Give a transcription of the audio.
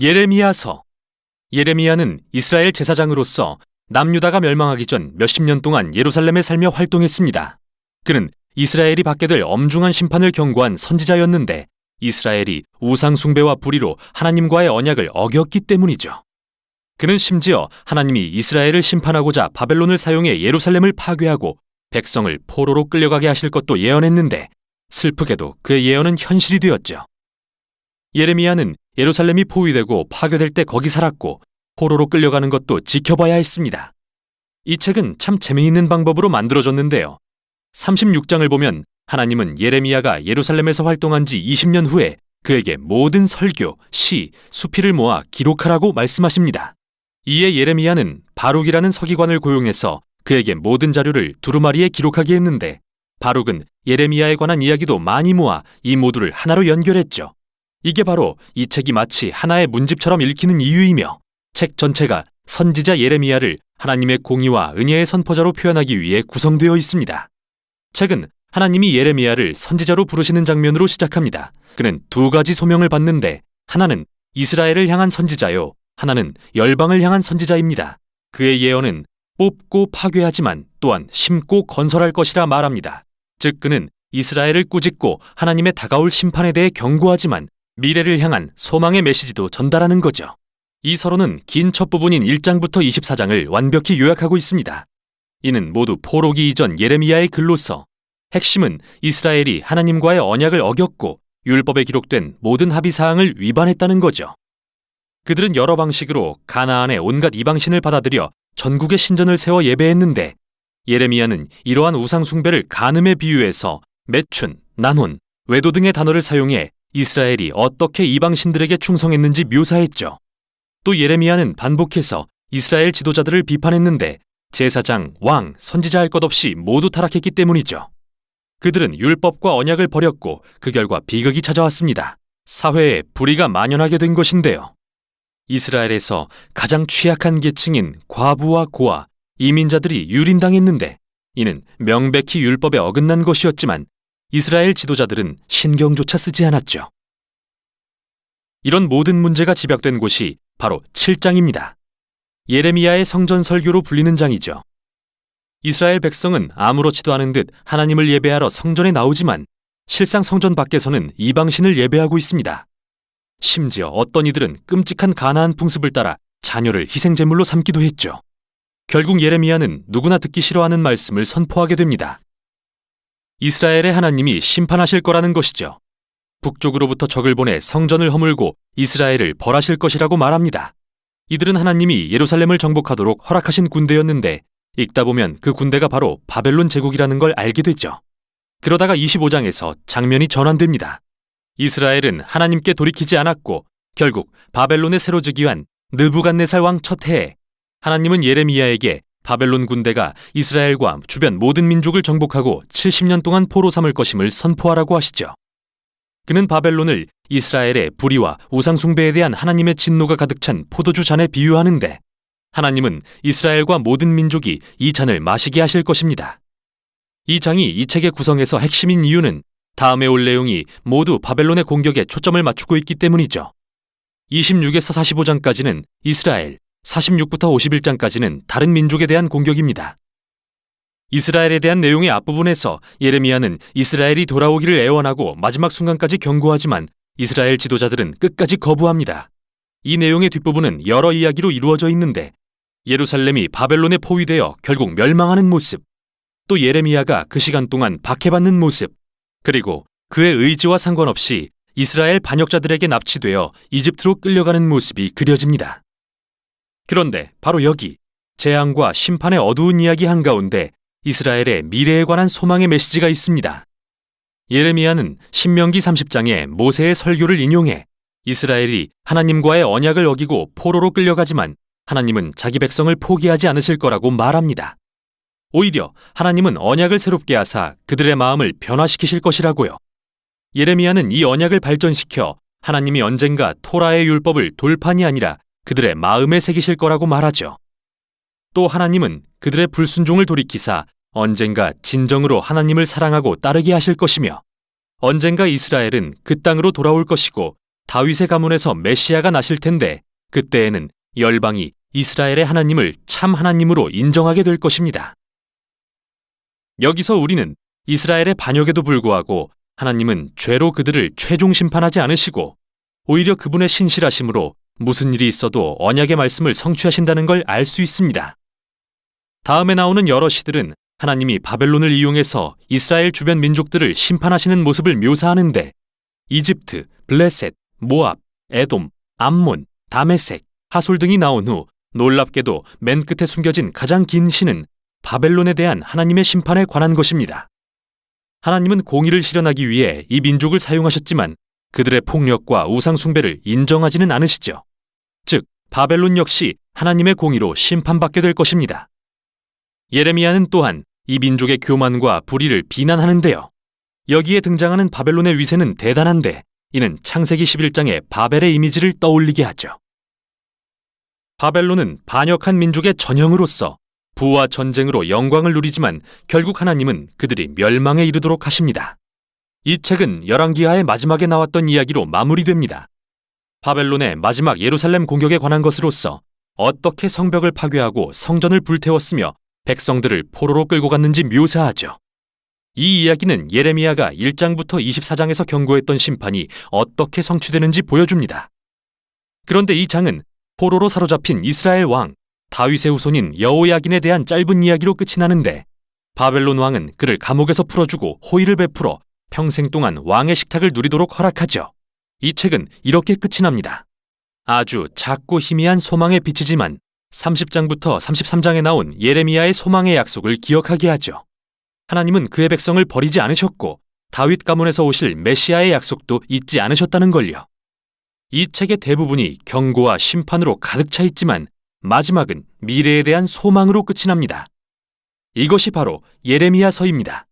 예레미야서. 예레미야는 이스라엘 제사장으로서 남유다가 멸망하기 전 몇십 년 동안 예루살렘에 살며 활동했습니다. 그는 이스라엘이 받게 될 엄중한 심판을 경고한 선지자였는데 이스라엘이 우상 숭배와 불의로 하나님과의 언약을 어겼기 때문이죠. 그는 심지어 하나님이 이스라엘을 심판하고자 바벨론을 사용해 예루살렘을 파괴하고 백성을 포로로 끌려가게 하실 것도 예언했는데 슬프게도 그의 예언은 현실이 되었죠. 예레미야는 예루살렘이 포위되고 파괴될 때 거기 살았고 포로로 끌려가는 것도 지켜봐야 했습니다. 이 책은 참 재미있는 방법으로 만들어졌는데요. 36장을 보면 하나님은 예레미야가 예루살렘에서 활동한 지 20년 후에 그에게 모든 설교, 시, 수필을 모아 기록하라고 말씀하십니다. 이에 예레미야는 바룩이라는 서기관을 고용해서 그에게 모든 자료를 두루마리에 기록하게 했는데 바룩은 예레미야에 관한 이야기도 많이 모아 이 모두를 하나로 연결했죠. 이게 바로 이 책이 마치 하나의 문집처럼 읽히는 이유이며 책 전체가 선지자 예레미야를 하나님의 공의와 은혜의 선포자로 표현하기 위해 구성되어 있습니다. 책은 하나님이 예레미야를 선지자로 부르시는 장면으로 시작합니다. 그는 두 가지 소명을 받는데 하나는 이스라엘을 향한 선지자요, 하나는 열방을 향한 선지자입니다. 그의 예언은 뽑고 파괴하지만 또한 심고 건설할 것이라 말합니다. 즉 그는 이스라엘을 꾸짖고 하나님의 다가올 심판에 대해 경고하지만 미래를 향한 소망의 메시지도 전달하는 거죠. 이 서론은 긴 첫 부분인 1장부터 24장을 완벽히 요약하고 있습니다. 이는 모두 포로기 이전 예레미야의 글로서 핵심은 이스라엘이 하나님과의 언약을 어겼고 율법에 기록된 모든 합의사항을 위반했다는 거죠. 그들은 여러 방식으로 가나안의 온갖 이방신을 받아들여 전국의 신전을 세워 예배했는데 예레미야는 이러한 우상 숭배를 간음에 비유해서 매춘, 난혼, 외도 등의 단어를 사용해 이스라엘이 어떻게 이방신들에게 충성했는지 묘사했죠. 또 예레미야는 반복해서 이스라엘 지도자들을 비판했는데 제사장, 왕, 선지자 할 것 없이 모두 타락했기 때문이죠. 그들은 율법과 언약을 버렸고 그 결과 비극이 찾아왔습니다. 사회에 불의가 만연하게 된 것인데요. 이스라엘에서 가장 취약한 계층인 과부와 고아, 이민자들이 유린당했는데 이는 명백히 율법에 어긋난 것이었지만 이스라엘 지도자들은 신경조차 쓰지 않았죠. 이런 모든 문제가 집약된 곳이 바로 7장입니다. 예레미야의 성전 설교로 불리는 장이죠. 이스라엘 백성은 아무렇지도 않은 듯 하나님을 예배하러 성전에 나오지만 실상 성전 밖에서는 이방신을 예배하고 있습니다. 심지어 어떤 이들은 끔찍한 가나안 풍습을 따라 자녀를 희생제물로 삼기도 했죠. 결국 예레미야는 누구나 듣기 싫어하는 말씀을 선포하게 됩니다. 이스라엘의 하나님이 심판하실 거라는 것이죠. 북쪽으로부터 적을 보내 성전을 허물고 이스라엘을 벌하실 것이라고 말합니다. 이들은 하나님이 예루살렘을 정복하도록 허락하신 군대였는데 읽다 보면 그 군대가 바로 바벨론 제국이라는 걸 알게 되죠. 그러다가 25장에서 장면이 전환됩니다. 이스라엘은 하나님께 돌이키지 않았고 결국 바벨론에 새로 즉위한 느부갓네살 왕 첫 해에 하나님은 예레미야에게 바벨론 군대가 이스라엘과 주변 모든 민족을 정복하고 70년 동안 포로 삼을 것임을 선포하라고 하시죠. 그는 바벨론을 이스라엘의 불의와 우상 숭배에 대한 하나님의 진노가 가득 찬 포도주 잔에 비유하는데 하나님은 이스라엘과 모든 민족이 이 잔을 마시게 하실 것입니다. 이 장이 이 책의 구성에서 핵심인 이유는 다음에 올 내용이 모두 바벨론의 공격에 초점을 맞추고 있기 때문이죠. 26에서 45장까지는 이스라엘, 46부터 51장까지는 다른 민족에 대한 공격입니다. 이스라엘에 대한 내용의 앞부분에서 예레미야는 이스라엘이 돌아오기를 애원하고 마지막 순간까지 경고하지만 이스라엘 지도자들은 끝까지 거부합니다. 이 내용의 뒷부분은 여러 이야기로 이루어져 있는데 예루살렘이 바벨론에 포위되어 결국 멸망하는 모습, 또 예레미야가 그 시간 동안 박해받는 모습, 그리고 그의 의지와 상관없이 이스라엘 반역자들에게 납치되어 이집트로 끌려가는 모습이 그려집니다. 그런데 바로 여기 재앙과 심판의 어두운 이야기 한가운데 이스라엘의 미래에 관한 소망의 메시지가 있습니다. 예레미야는 신명기 30장의 모세의 설교를 인용해 이스라엘이 하나님과의 언약을 어기고 포로로 끌려가지만 하나님은 자기 백성을 포기하지 않으실 거라고 말합니다. 오히려 하나님은 언약을 새롭게 하사 그들의 마음을 변화시키실 것이라고요. 예레미야는 이 언약을 발전시켜 하나님이 언젠가 토라의 율법을 돌판이 아니라 그들의 마음에 새기실 거라고 말하죠. 또 하나님은 그들의 불순종을 돌이키사 언젠가 진정으로 하나님을 사랑하고 따르게 하실 것이며 언젠가 이스라엘은 그 땅으로 돌아올 것이고 다윗의 가문에서 메시아가 나실 텐데 그때에는 열방이 이스라엘의 하나님을 참 하나님으로 인정하게 될 것입니다. 여기서 우리는 이스라엘의 반역에도 불구하고 하나님은 죄로 그들을 최종 심판하지 않으시고 오히려 그분의 신실하심으로 무슨 일이 있어도 언약의 말씀을 성취하신다는 걸 알 수 있습니다. 다음에 나오는 여러 시들은 하나님이 바벨론을 이용해서 이스라엘 주변 민족들을 심판하시는 모습을 묘사하는데 이집트, 블레셋, 모압, 에돔, 암몬, 다메섹, 하솔 등이 나온 후 놀랍게도 맨 끝에 숨겨진 가장 긴 시는 바벨론에 대한 하나님의 심판에 관한 것입니다. 하나님은 공의를 실현하기 위해 이 민족을 사용하셨지만 그들의 폭력과 우상 숭배를 인정하지는 않으시죠. 즉, 바벨론 역시 하나님의 공의로 심판받게 될 것입니다. 예레미야는 또한 이 민족의 교만과 불의를 비난하는데요. 여기에 등장하는 바벨론의 위세는 대단한데 이는 창세기 11장의 바벨의 이미지를 떠올리게 하죠. 바벨론은 반역한 민족의 전형으로서 부와 전쟁으로 영광을 누리지만 결국 하나님은 그들이 멸망에 이르도록 하십니다. 이 책은 열왕기하의 마지막에 나왔던 이야기로 마무리됩니다. 바벨론의 마지막 예루살렘 공격에 관한 것으로서 어떻게 성벽을 파괴하고 성전을 불태웠으며 백성들을 포로로 끌고 갔는지 묘사하죠. 이 이야기는 예레미야가 1장부터 24장에서 경고했던 심판이 어떻게 성취되는지 보여줍니다. 그런데 이 장은 포로로 사로잡힌 이스라엘 왕 다윗의 후손인 여호야긴에 대한 짧은 이야기로 끝이 나는데 바벨론 왕은 그를 감옥에서 풀어주고 호의를 베풀어 평생 동안 왕의 식탁을 누리도록 허락하죠. 이 책은 이렇게 끝이 납니다. 아주 작고 희미한 소망의 빛이지만 30장부터 33장에 나온 예레미야의 소망의 약속을 기억하게 하죠. 하나님은 그의 백성을 버리지 않으셨고 다윗 가문에서 오실 메시아의 약속도 잊지 않으셨다는 걸요. 이 책의 대부분이 경고와 심판으로 가득 차 있지만 마지막은 미래에 대한 소망으로 끝이 납니다. 이것이 바로 예레미야서입니다.